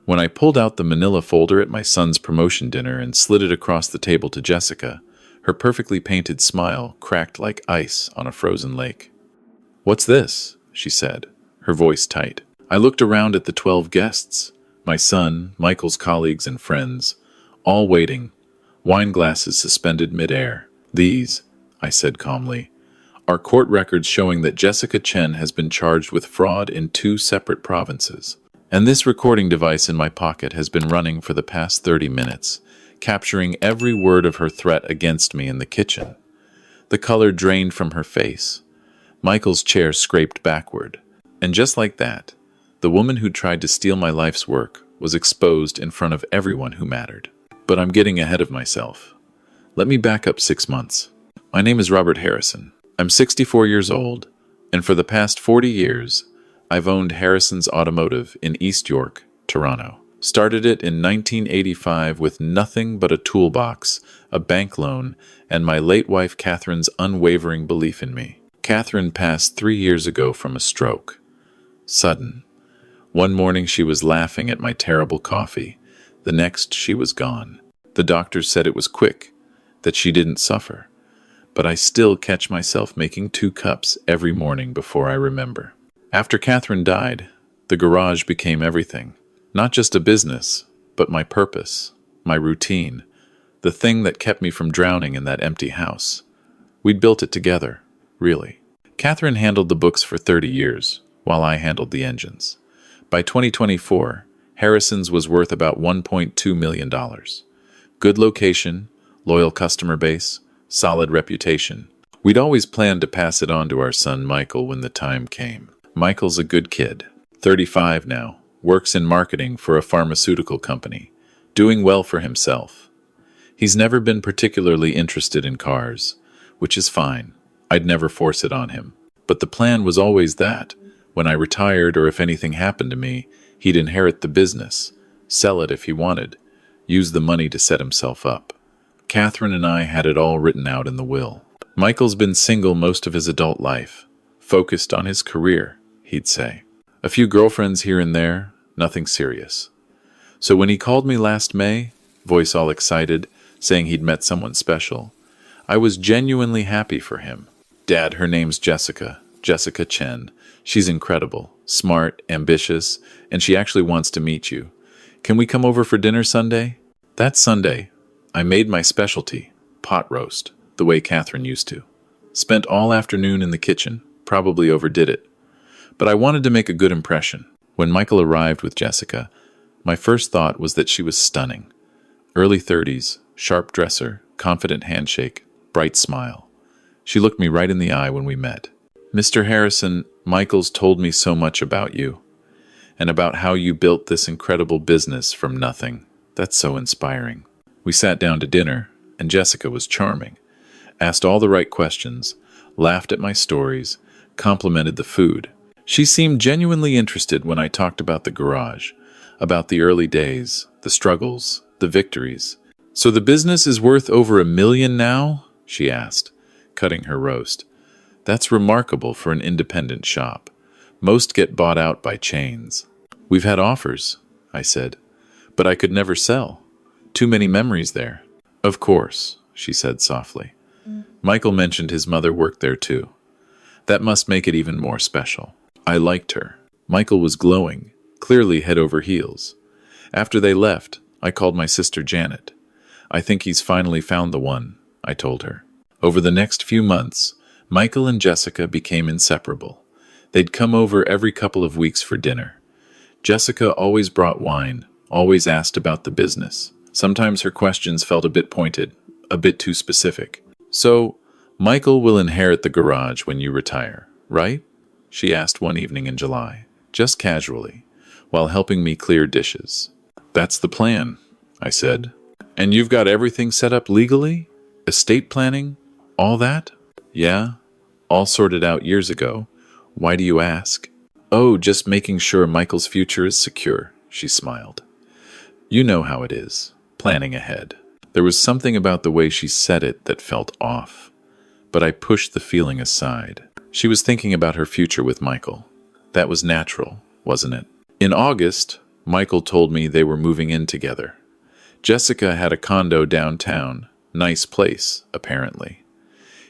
When I pulled out the manila folder at my son's promotion dinner and slid it across the table to Jessica, her perfectly painted smile cracked like ice on a frozen lake. "What's this?" she said, her voice tight. I looked around at the 12 guests, my son, Michael's colleagues and friends, all waiting, wine glasses suspended midair. "These," I said calmly, "are court records showing that Jessica Chen has been charged with fraud in 2 separate provinces. And this recording device in my pocket has been running for the past 30 minutes, capturing every word of her threat against me in the kitchen." The color drained from her face. Michael's chair scraped backward. And just like that, the woman who tried to steal my life's work was exposed in front of everyone who mattered. But I'm getting ahead of myself. Let me back up 6 months. My name is Robert Harrison. I'm 64 years old, and for the past 40 years, I've owned Harrison's Automotive in East York, Toronto. Started it in 1985 with nothing but a toolbox, a bank loan, and my late wife Catherine's unwavering belief in me. Catherine passed 3 years ago from a stroke. Sudden. One morning she was laughing at my terrible coffee. The next she was gone. The doctors said it was quick, that she didn't suffer. But I still catch myself making 2 cups every morning before I remember. After Catherine died, the garage became everything. Not just a business, but my purpose, my routine, the thing that kept me from drowning in that empty house. We'd built it together, really. Catherine handled the books for 30 years, while I handled the engines. By 2024, Harrison's was worth about $1.2 million. Good location, loyal customer base, solid reputation. We'd always planned to pass it on to our son Michael when the time came. Michael's a good kid, 35 now, works in marketing for a pharmaceutical company, doing well for himself. He's never been particularly interested in cars, which is fine. I'd never force it on him. But the plan was always that, when I retired or if anything happened to me, he'd inherit the business, sell it if he wanted, use the money to set himself up. Catherine and I had it all written out in the will. Michael's been single most of his adult life, focused on his career, he'd say. A few girlfriends here and there, nothing serious. So when he called me last May, voice all excited, saying he'd met someone special, I was genuinely happy for him. "Dad, her name's Jessica Chen. She's incredible, smart, ambitious, and she actually wants to meet you. Can we come over for dinner Sunday?" That Sunday, I made my specialty, pot roast, the way Catherine used to. Spent all afternoon in the kitchen, probably overdid it. But I wanted to make a good impression. When Michael arrived with Jessica, my first thought was that she was stunning. Early 30s, sharp dresser, confident handshake, bright smile. She looked me right in the eye when we met. "Mr. Harrison, Michael's told me so much about you, and about how you built this incredible business from nothing. That's so inspiring." We sat down to dinner, and Jessica was charming. Asked all the right questions, laughed at my stories, complimented the food. She seemed genuinely interested when I talked about the garage, about the early days, the struggles, the victories. "So the business is worth over $1 million now?" she asked, cutting her roast. "That's remarkable for an independent shop. Most get bought out by chains." "We've had offers," I said, "but I could never sell. Too many memories there." "Of course," she said softly. "Michael mentioned his mother worked there too. That must make it even more special." I liked her. Michael was glowing, clearly head over heels. After they left, I called my sister Janet. "I think he's finally found the one," I told her. Over the next few months, Michael and Jessica became inseparable. They'd come over every couple of weeks for dinner. Jessica always brought wine, always asked about the business. Sometimes her questions felt a bit pointed, a bit too specific. "So, Michael will inherit the garage when you retire, right?" she asked one evening in July, just casually, while helping me clear dishes. "That's the plan," I said. "And you've got everything set up legally? Estate planning? All that?" "Yeah, all sorted out years ago. Why do you ask?" "Oh, just making sure Michael's future is secure," she smiled. "You know how it is, planning ahead." There was something about the way she said it that felt off, but I pushed the feeling aside. She was thinking about her future with Michael. That was natural, wasn't it? In August, Michael told me they were moving in together. Jessica had a condo downtown. Nice place, apparently.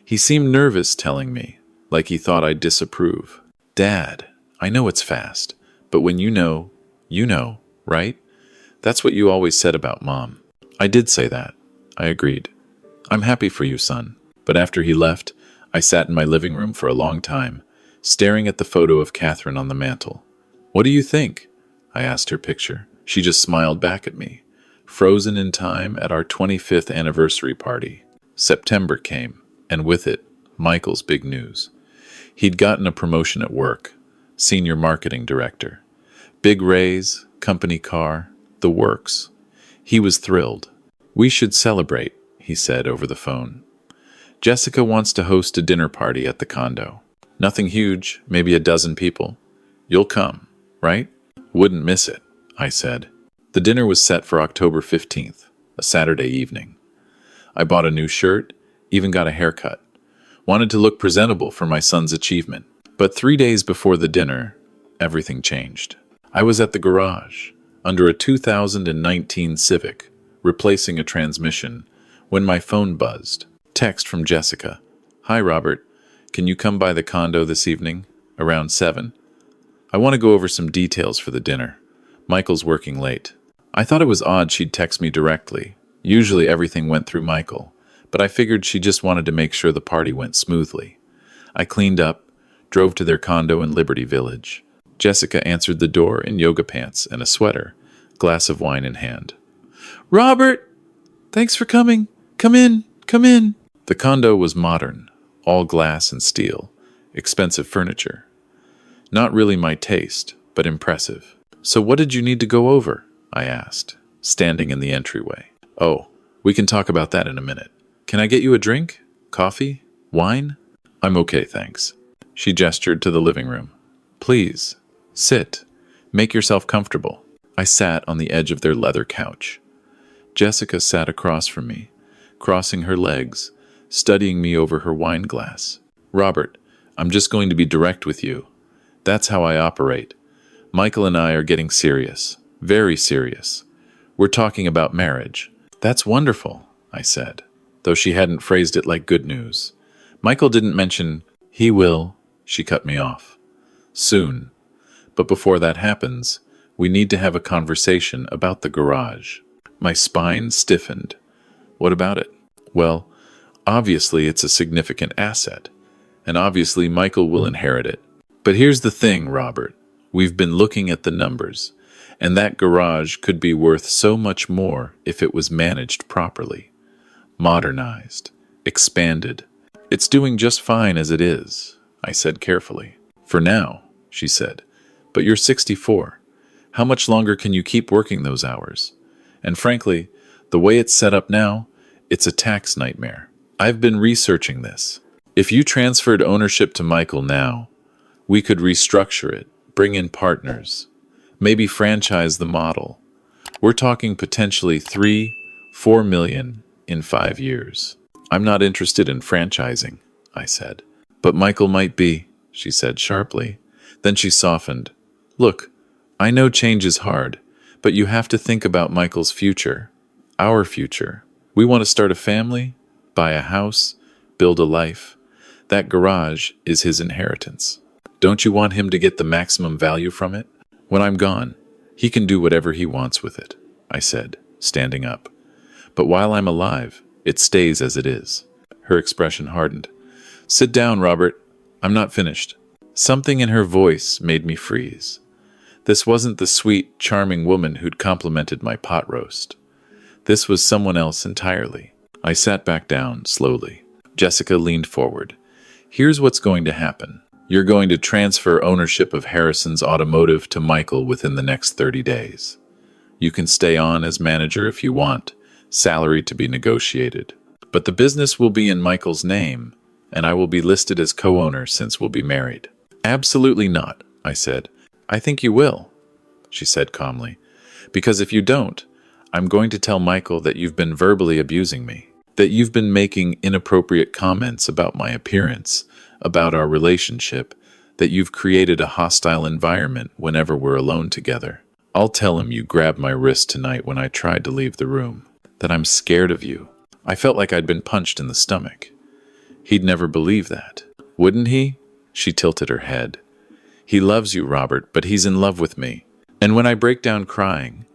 He seemed nervous telling me, like he thought I'd disapprove. Dad, I know it's fast, but when you know, right? That's what you always said about Mom. I did say that. I agreed. I'm happy for you, son. But after he left, I sat in my living room for a long time, staring at the photo of Catherine on the mantel. What do you think? I asked her picture. She just smiled back at me, frozen in time at our 25th anniversary party. September came, and with it, Michael's big news. He'd gotten a promotion at work, senior marketing director. Big raise, company car, the works. He was thrilled. We should celebrate, he said over the phone. Jessica wants to host a dinner party at the condo. Nothing huge, maybe a dozen people. You'll come, right? Wouldn't miss it, I said. The dinner was set for October 15th, a Saturday evening. I bought a new shirt, even got a haircut. Wanted to look presentable for my son's achievement. But 3 days before the dinner, everything changed. I was at the garage, under a 2019 Civic, replacing a transmission, when my phone buzzed. Text from Jessica. Hi, Robert. Can you come by the condo this evening, around 7? I want to go over some details for the dinner. Michael's working late. I thought it was odd she'd text me directly. Usually everything went through Michael, but I figured she just wanted to make sure the party went smoothly. I cleaned up, drove to their condo in Liberty Village. Jessica answered the door in yoga pants and a sweater, glass of wine in hand. Robert! Thanks for coming. Come in, come in. The condo was modern, all glass and steel, expensive furniture. Not really my taste, but impressive. So what did you need to go over? I asked, standing in the entryway. Oh, we can talk about that in a minute. Can I get you a drink? Coffee? Wine? I'm okay, thanks. She gestured to the living room. Please, sit. Make yourself comfortable. I sat on the edge of their leather couch. Jessica sat across from me, crossing her legs, studying me over her wine glass. Robert, I'm just going to be direct with you. That's how I operate. Michael and I are getting serious. Very serious. We're talking about marriage. That's wonderful, I said, though she hadn't phrased it like good news. Michael didn't mention, he will. She cut me off. Soon. But before that happens, we need to have a conversation about the garage. My spine stiffened. What about it? Well, obviously it's a significant asset, and obviously Michael will inherit it. But here's the thing, Robert. We've been looking at the numbers, and that garage could be worth so much more if it was managed properly. Modernized. Expanded. It's doing just fine as it is, I said carefully. For now, she said. But you're 64. How much longer can you keep working those hours? And frankly, the way it's set up now, it's a tax nightmare. I've been researching this. If you transferred ownership to Michael now, we could restructure it, bring in partners, maybe franchise the model. We're talking potentially 3-4 million in 5 years. I'm not interested in franchising, I said. But Michael might be, she said sharply. Then she softened. Look, I know change is hard, but you have to think about Michael's future, our future. We want to start a family, buy a house, build a life. That garage is his inheritance. Don't you want him to get the maximum value from it? When I'm gone, he can do whatever he wants with it, I said, standing up. But while I'm alive, it stays as it is. Her expression hardened. Sit down, Robert. I'm not finished. Something in her voice made me freeze. This wasn't the sweet, charming woman who'd complimented my pot roast. This was someone else entirely. I sat back down, slowly. Jessica leaned forward. Here's what's going to happen. You're going to transfer ownership of Harrison's automotive to Michael within the next 30 days. You can stay on as manager if you want, salary to be negotiated. But the business will be in Michael's name, and I will be listed as co-owner since we'll be married. Absolutely not, I said. I think you will, she said calmly. Because if you don't, I'm going to tell Michael that you've been verbally abusing me, that you've been making inappropriate comments about my appearance, about our relationship, that you've created a hostile environment whenever we're alone together. I'll tell him you grabbed my wrist tonight when I tried to leave the room, that I'm scared of you. I felt like I'd been punched in the stomach. He'd never believe that. Wouldn't he? She tilted her head. He loves you, Robert, but he's in love with me. And when I break down crying,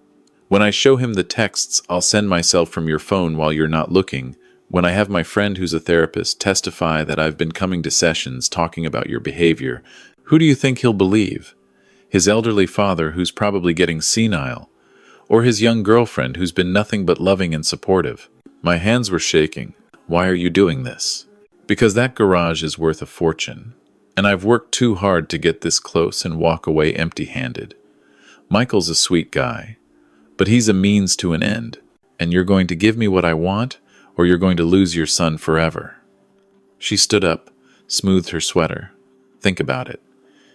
when I show him the texts I'll send myself from your phone while you're not looking, when I have my friend who's a therapist testify that I've been coming to sessions talking about your behavior, who do you think he'll believe? His elderly father, who's probably getting senile, or his young girlfriend who's been nothing but loving and supportive? My hands were shaking. Why are you doing this? Because that garage is worth a fortune, and I've worked too hard to get this close and walk away empty-handed. Michael's a sweet guy, but he's a means to an end, and you're going to give me what I want, or you're going to lose your son forever. She stood up, smoothed her sweater. Think about it.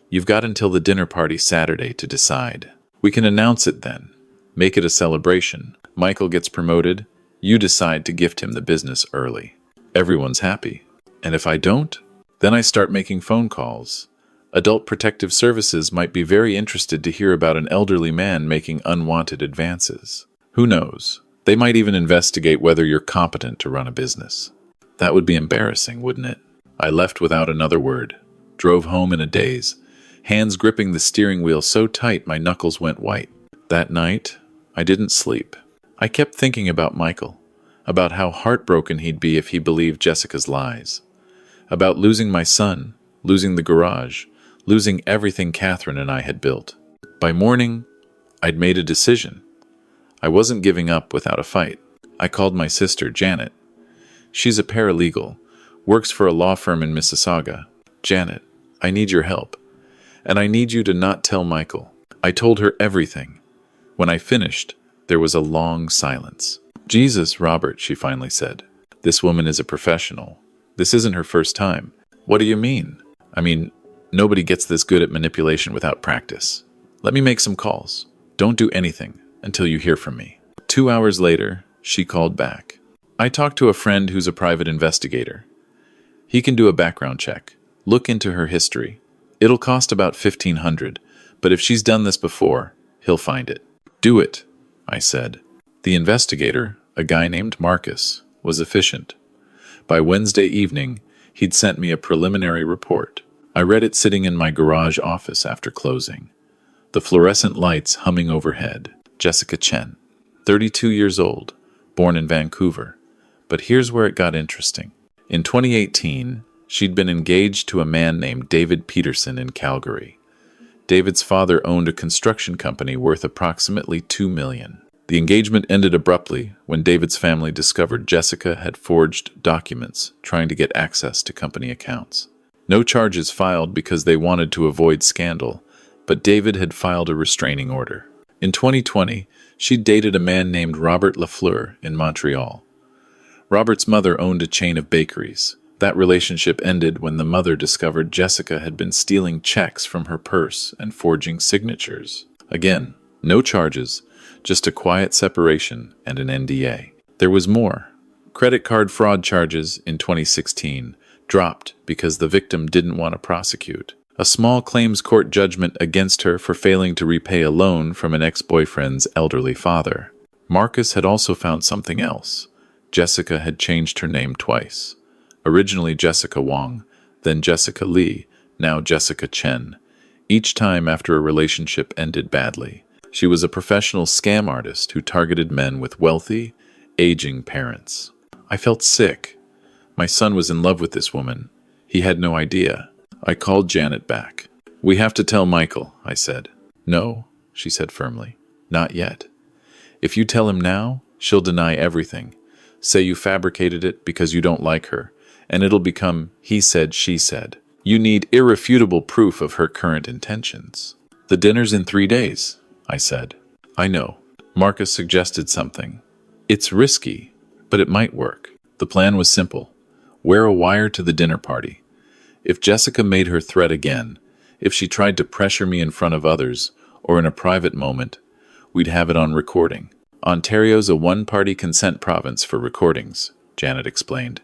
You've got until the dinner party Saturday to decide. We can announce it then. Make it a celebration. Michael gets promoted. You decide to gift him the business early. Everyone's happy. And if I don't, then I start making phone calls. Adult Protective Services might be very interested to hear about an elderly man making unwanted advances. Who knows? They might even investigate whether you're competent to run a business. That would be embarrassing, wouldn't it? I left without another word. Drove home in a daze, hands gripping the steering wheel so tight my knuckles went white. That night, I didn't sleep. I kept thinking about Michael, about how heartbroken he'd be if he believed Jessica's lies, about losing my son, losing the garage, losing everything Catherine and I had built. By morning, I'd made a decision. I wasn't giving up without a fight. I called my sister, Janet. She's a paralegal, works for a law firm in Mississauga. Janet, I need your help, and I need you to not tell Michael. I told her everything. When I finished, there was a long silence. Jesus, Robert, she finally said. This woman is a professional. This isn't her first time. What do you mean? I mean, nobody gets this good at manipulation without practice. Let me make some calls. Don't do anything until you hear from me. 2 hours later, she called back. I talked to a friend who's a private investigator. He can do a background check. Look into her history. It'll cost about $1,500, but if she's done this before, he'll find it. Do it, I said. The investigator, a guy named Marcus, was efficient. By Wednesday evening, he'd sent me a preliminary report. I read it sitting in my garage office after closing. The fluorescent lights humming overhead. Jessica Chen, 32 years old, born in Vancouver. But here's where it got interesting. In 2018, she'd been engaged to a man named David Peterson in Calgary. David's father owned a construction company worth approximately $2 million. The engagement ended abruptly when David's family discovered Jessica had forged documents trying to get access to company accounts. No charges filed because they wanted to avoid scandal, but David had filed a restraining order. In 2020, she'd dated a man named Robert Lafleur in Montreal. Robert's mother owned a chain of bakeries. That relationship ended when the mother discovered Jessica had been stealing checks from her purse and forging signatures. Again, no charges, just a quiet separation and an NDA. There was more. Credit card fraud charges in 2016 dropped because the victim didn't want to prosecute. A small claims court judgment against her for failing to repay a loan from an ex-boyfriend's elderly father. Marcus had also found something else. Jessica had changed her name twice. Originally Jessica Wong, then Jessica Lee, now Jessica Chen. Each time after a relationship ended badly. She was a professional scam artist who targeted men with wealthy, aging parents. I felt sick. My son was in love with this woman. He had no idea. I called Janet back. We have to tell Michael, I said. No, she said firmly. Not yet. If you tell him now, she'll deny everything. Say you fabricated it because you don't like her, and it'll become he said, she said. You need irrefutable proof of her current intentions. The dinner's in 3 days, I said. I know. Marcus suggested something. It's risky, but it might work. The plan was simple. Wear a wire to the dinner party. If Jessica made her threat again, if she tried to pressure me in front of others, or in a private moment, we'd have it on recording. Ontario's a one-party consent province for recordings, Janet explained.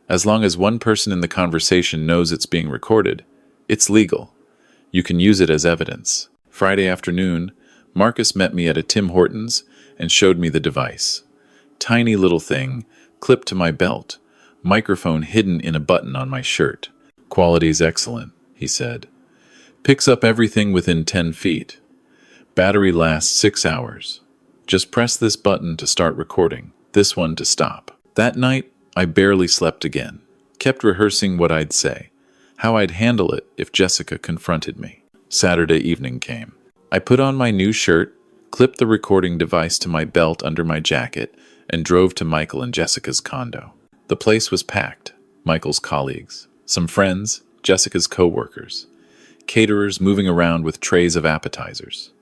As long as one person in the conversation knows it's being recorded, it's legal. You can use it as evidence. Friday afternoon, Marcus met me at a Tim Hortons and showed me the device. Tiny little thing, clipped to my belt, microphone hidden in a button on my shirt. Quality's excellent, he said. Picks up everything within 10 feet. Battery lasts 6 hours. Just press this button to start recording, this one to stop. That night, I barely slept again. Kept rehearsing what I'd say, how I'd handle it if Jessica confronted me. Saturday evening came. I put on my new shirt, clipped the recording device to my belt under my jacket, and drove to Michael and Jessica's condo. The place was packed. Michael's colleagues, some friends, Jessica's co-workers, caterers moving around with trays of appetizers.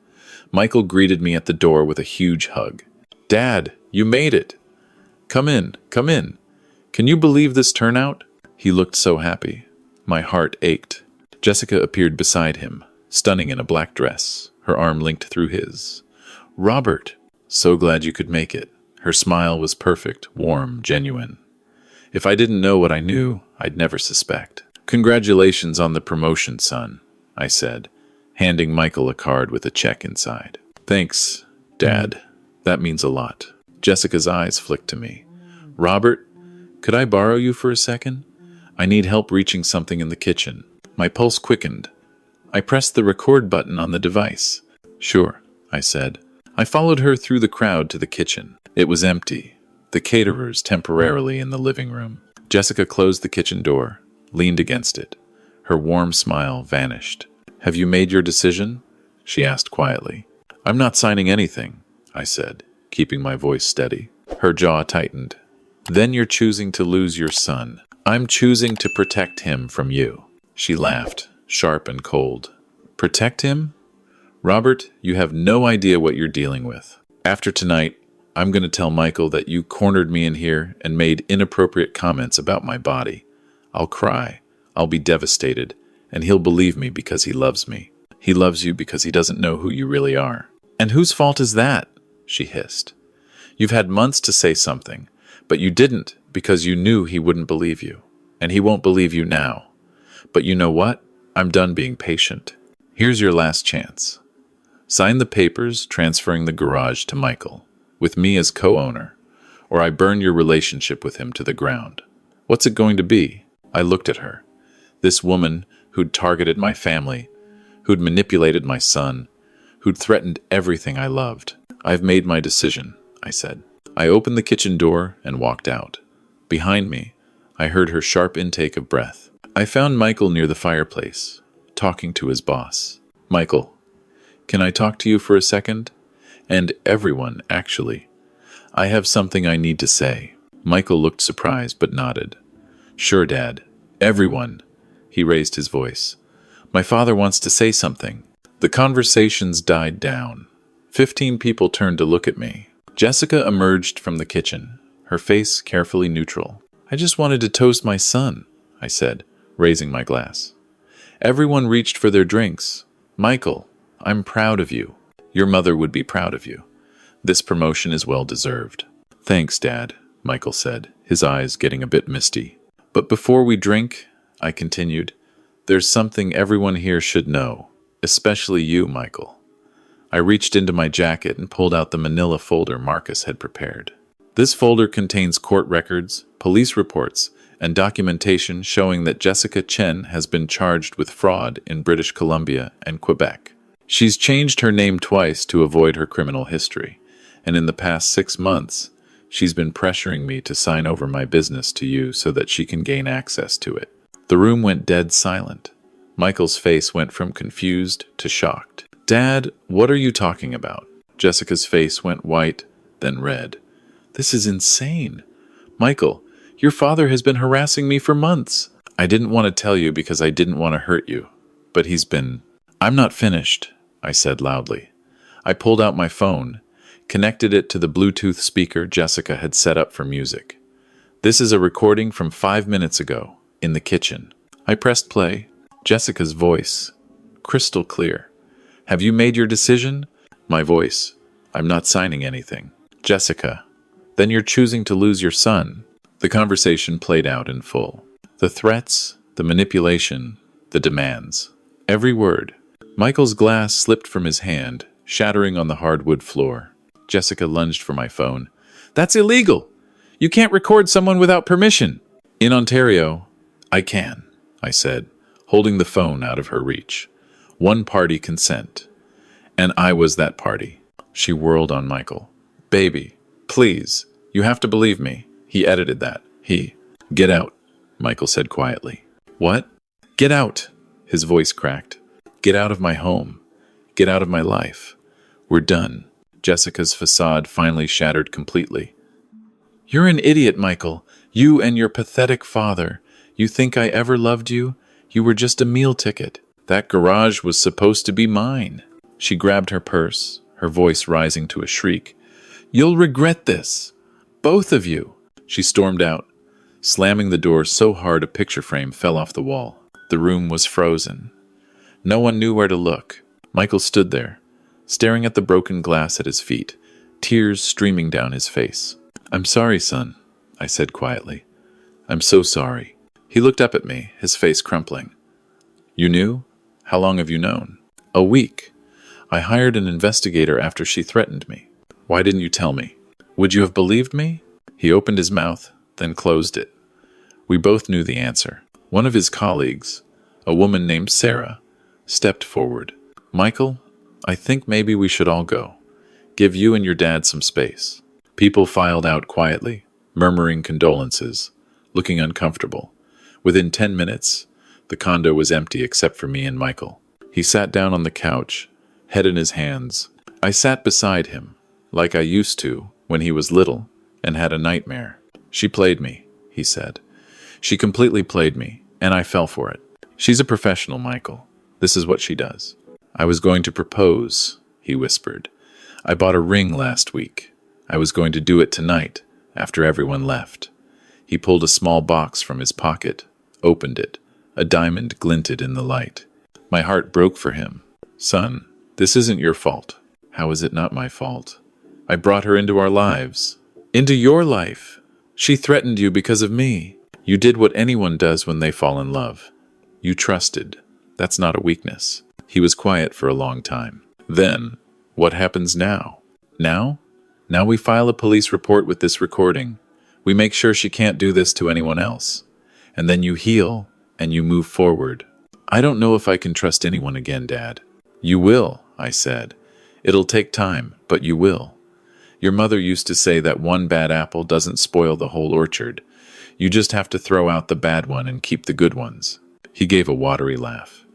Michael greeted me at the door with a huge hug. "Dad, you made it! Come in, come in. Can you believe this turnout?" He looked so happy. My heart ached. Jessica appeared beside him, stunning in a black dress, her arm linked through his. "Robert, so glad you could make it." Her smile was perfect, warm, genuine. If I didn't know what I knew, I'd never suspect. "Congratulations on the promotion, son," I said, handing Michael a card with a check inside. "Thanks, Dad. That means a lot." Jessica's eyes flicked to me. "Robert, could I borrow you for a second? I need help reaching something in the kitchen." My pulse quickened. I pressed the record button on the device. "Sure," I said. I followed her through the crowd to the kitchen. It was empty, the caterers temporarily in the living room. Jessica closed the kitchen door, leaned against it. Her warm smile vanished. "Have you made your decision?" she asked quietly. "I'm not signing anything," I said, keeping my voice steady. Her jaw tightened. "Then you're choosing to lose your son. I'm choosing to protect him from you." She laughed, sharp and cold. "Protect him? Robert, you have no idea what you're dealing with. After tonight, I'm going to tell Michael that you cornered me in here and made inappropriate comments about my body. I'll cry. I'll be devastated. And he'll believe me because he loves me. He loves you because he doesn't know who you really are." "And whose fault is that?" she hissed. "You've had months to say something, but you didn't because you knew he wouldn't believe you. And he won't believe you now. But you know what? I'm done being patient. Here's your last chance. Sign the papers transferring the garage to Michael, with me as co-owner, or I burn your relationship with him to the ground. What's it going to be?" I looked at her. This woman who'd targeted my family, who'd manipulated my son, who'd threatened everything I loved. "I've made my decision," I said. I opened the kitchen door and walked out. Behind me, I heard her sharp intake of breath. I found Michael near the fireplace, talking to his boss. "Michael, can I talk to you for a second? And everyone, actually. I have something I need to say." Michael looked surprised but nodded. "Sure, Dad. Everyone." He raised his voice. "My father wants to say something." The conversations died down. 15 people turned to look at me. Jessica emerged from the kitchen, her face carefully neutral. "I just wanted to toast my son," I said, raising my glass. Everyone reached for their drinks. "Michael, I'm proud of you. Your mother would be proud of you. This promotion is well deserved." "Thanks, Dad," Michael said, his eyes getting a bit misty. "But before we drink," I continued, "there's something everyone here should know, especially you, Michael." I reached into my jacket and pulled out the manila folder Marcus had prepared. This folder contains court records, police reports, and documentation showing that Jessica Chen has been charged with fraud in British Columbia and Quebec. She's changed her name twice to avoid her criminal history, and in the past 6 months, she's been pressuring me to sign over my business to you so that she can gain access to it. The room went dead silent. Michael's face went from confused to shocked. "Dad, what are you talking about?" Jessica's face went white, then red. "This is insane. Michael, your father has been harassing me for months." "I didn't want to tell you because I didn't want to hurt you, but he's been—" "I'm not finished," I said loudly. I pulled out my phone, connected it to the Bluetooth speaker Jessica had set up for music. "This is a recording from 5 minutes ago, in the kitchen." I pressed play. Jessica's voice, crystal clear. "Have you made your decision?" My voice, "I'm not signing anything." "Jessica, then you're choosing to lose your son." The conversation played out in full. The threats, the manipulation, the demands. Every word. Michael's glass slipped from his hand, shattering on the hardwood floor. Jessica lunged for my phone. "That's illegal! You can't record someone without permission!" "In Ontario, I can," I said, holding the phone out of her reach. "One party consent. And I was that party." She whirled on Michael. "Baby, please, you have to believe me." He edited that. "Get out," Michael said quietly. "What?" "Get out," his voice cracked. "Get out of my home. Get out of my life. We're done." Jessica's facade finally shattered completely. "You're an idiot, Michael. You and your pathetic father. You think I ever loved you? You were just a meal ticket. That garage was supposed to be mine." She grabbed her purse, her voice rising to a shriek. "You'll regret this. Both of you." She stormed out, slamming the door so hard a picture frame fell off the wall. The room was frozen. No one knew where to look. Michael stood there, staring at the broken glass at his feet, tears streaming down his face. "I'm sorry, son," I said quietly. "I'm so sorry." He looked up at me, his face crumpling. "You knew? How long have you known?" "A week. I hired an investigator after she threatened me." "Why didn't you tell me? Would you have believed me?" He opened his mouth, then closed it. We both knew the answer. One of his colleagues, a woman named Sarah, stepped forward. "Michael, I think maybe we should all go. Give you and your dad some space." People filed out quietly, murmuring condolences, looking uncomfortable. Within 10 minutes, the condo was empty except for me and Michael. He sat down on the couch, head in his hands. I sat beside him, like I used to when he was little and had a nightmare. "She played me," he said. "She completely played me, and I fell for it. She's a professional, Michael. This is what she does." "I was going to propose," he whispered. "I bought a ring last week. I was going to do it tonight, after everyone left." He pulled a small box from his pocket, opened it. A diamond glinted in the light. My heart broke for him. "Son, this isn't your fault." "How is it not my fault? I brought her into our lives." "Into your life? She threatened you because of me." "You did what anyone does when they fall in love. You trusted. That's not a weakness." He was quiet for a long time. "Then, what happens now?" "Now? Now we file a police report with this recording. We make sure she can't do this to anyone else. And then you heal, and you move forward." "I don't know if I can trust anyone again, Dad." "You will," I said. "It'll take time, but you will. Your mother used to say that one bad apple doesn't spoil the whole orchard. You just have to throw out the bad one and keep the good ones." He gave a watery laugh.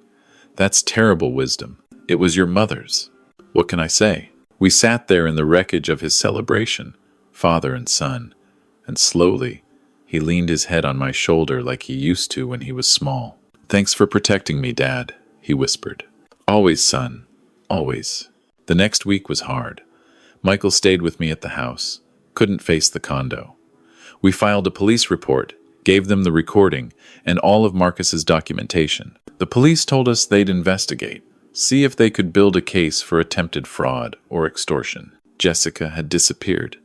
"That's terrible wisdom. It was your mother's." What can I say? We sat there in the wreckage of his celebration, father and son, and slowly, he leaned his head on my shoulder like he used to when he was small. "Thanks for protecting me, Dad," he whispered. "Always, son. Always." The next week was hard. Michael stayed with me at the house, couldn't face the condo. We filed a police report, gave them the recording, and all of Marcus's documentation. The police told us they'd investigate, see if they could build a case for attempted fraud or extortion. Jessica had disappeared,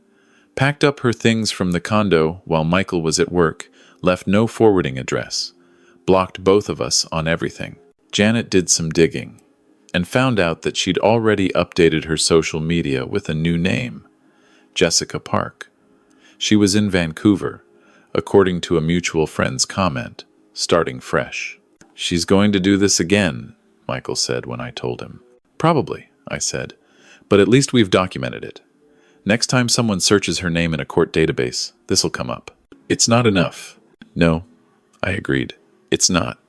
packed up her things from the condo while Michael was at work, left no forwarding address, blocked both of us on everything. Janet did some digging and found out that she'd already updated her social media with a new name, Jessica Park. She was in Vancouver, according to a mutual friend's comment, starting fresh. "She's going to do this again," Michael said when I told him. "Probably," I said, "but at least we've documented it. Next time someone searches her name in a court database, this'll come up." "It's not enough." "No," I agreed. "It's not.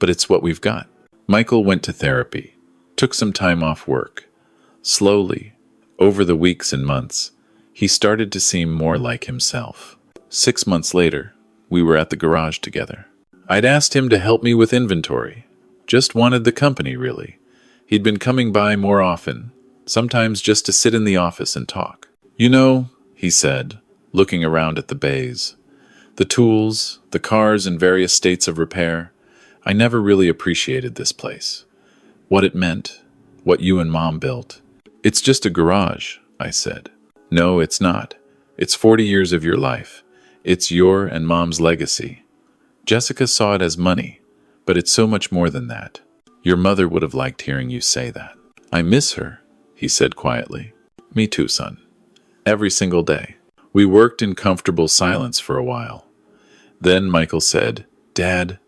But it's what we've got." Michael went to therapy, took some time off work. Slowly, over the weeks and months, he started to seem more like himself. 6 months later, we were at the garage together. I'd asked him to help me with inventory. Just wanted the company, really. He'd been coming by more often, sometimes just to sit in the office and talk. "You know," he said, looking around at the bays, "the tools, the cars in various states of repair, I never really appreciated this place. What it meant, what you and Mom built." "It's just a garage," I said. "No, it's not. It's 40 years of your life. It's your and Mom's legacy. Jessica saw it as money, but it's so much more than that. Your mother would have liked hearing you say that." "I miss her," he said quietly. Me too, son. Every single day. We worked in comfortable silence for a while. Then Michael said, Dad,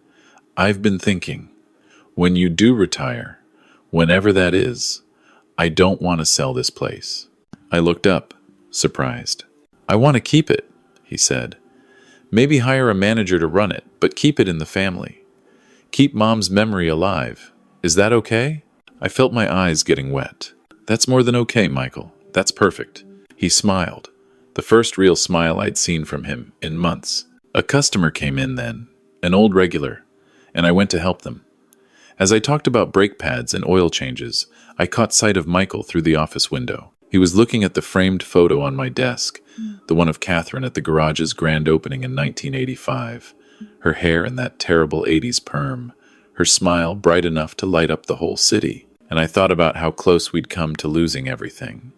I've been thinking, when you do retire, whenever that is, I don't want to sell this place. I looked up, surprised. I want to keep it, he said. Maybe hire a manager to run it, but keep it in the family. Keep Mom's memory alive. Is that okay? I felt my eyes getting wet. That's more than okay, Michael. That's perfect. He smiled, the first real smile I'd seen from him in months. A customer came in then, an old regular, and I went to help them. As I talked about brake pads and oil changes, I caught sight of Michael through the office window. He was looking at the framed photo on my desk, the one of Catherine at the garage's grand opening in 1985, her hair in that terrible 80s perm, her smile bright enough to light up the whole city. And I thought about how close we'd come to losing everything.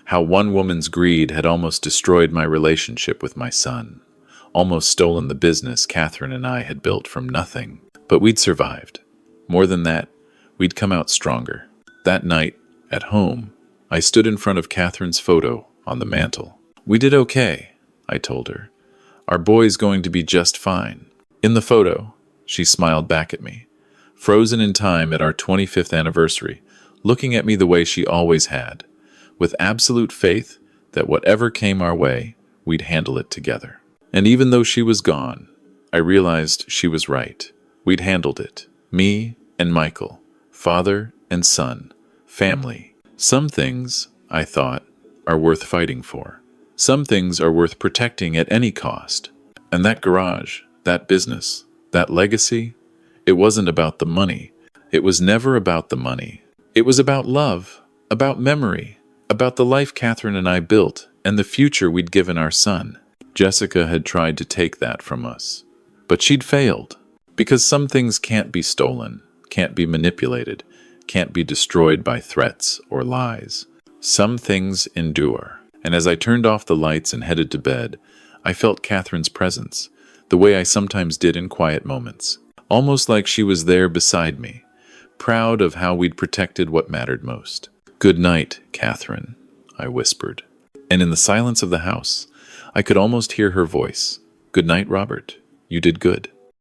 How one woman's greed had almost destroyed my relationship with my son, almost stolen the business Catherine and I had built from nothing. But we'd survived. More than that, we'd come out stronger. That night, at home, I stood in front of Catherine's photo on the mantel. We did okay, I told her. Our boy's going to be just fine. In the photo, she smiled back at me, frozen in time at our 25th anniversary, looking at me the way she always had, with absolute faith that whatever came our way, we'd handle it together. And even though she was gone, I realized she was right. We'd handled it. Me and Michael, father and son, family. Some things, I thought, are worth fighting for. Some things are worth protecting at any cost. And that garage, that business, that legacy, it wasn't about the money. It was never about the money. It was about love, about memory, about the life Catherine and I built and the future we'd given our son. Jessica had tried to take that from us, but she'd failed. Because some things can't be stolen, can't be manipulated, can't be destroyed by threats or lies. Some things endure. And as I turned off the lights and headed to bed, I felt Catherine's presence, the way I sometimes did in quiet moments. Almost like she was there beside me, proud of how we'd protected what mattered most. Good night, Catherine, I whispered. And in the silence of the house, I could almost hear her voice. Good night, Robert. You did good.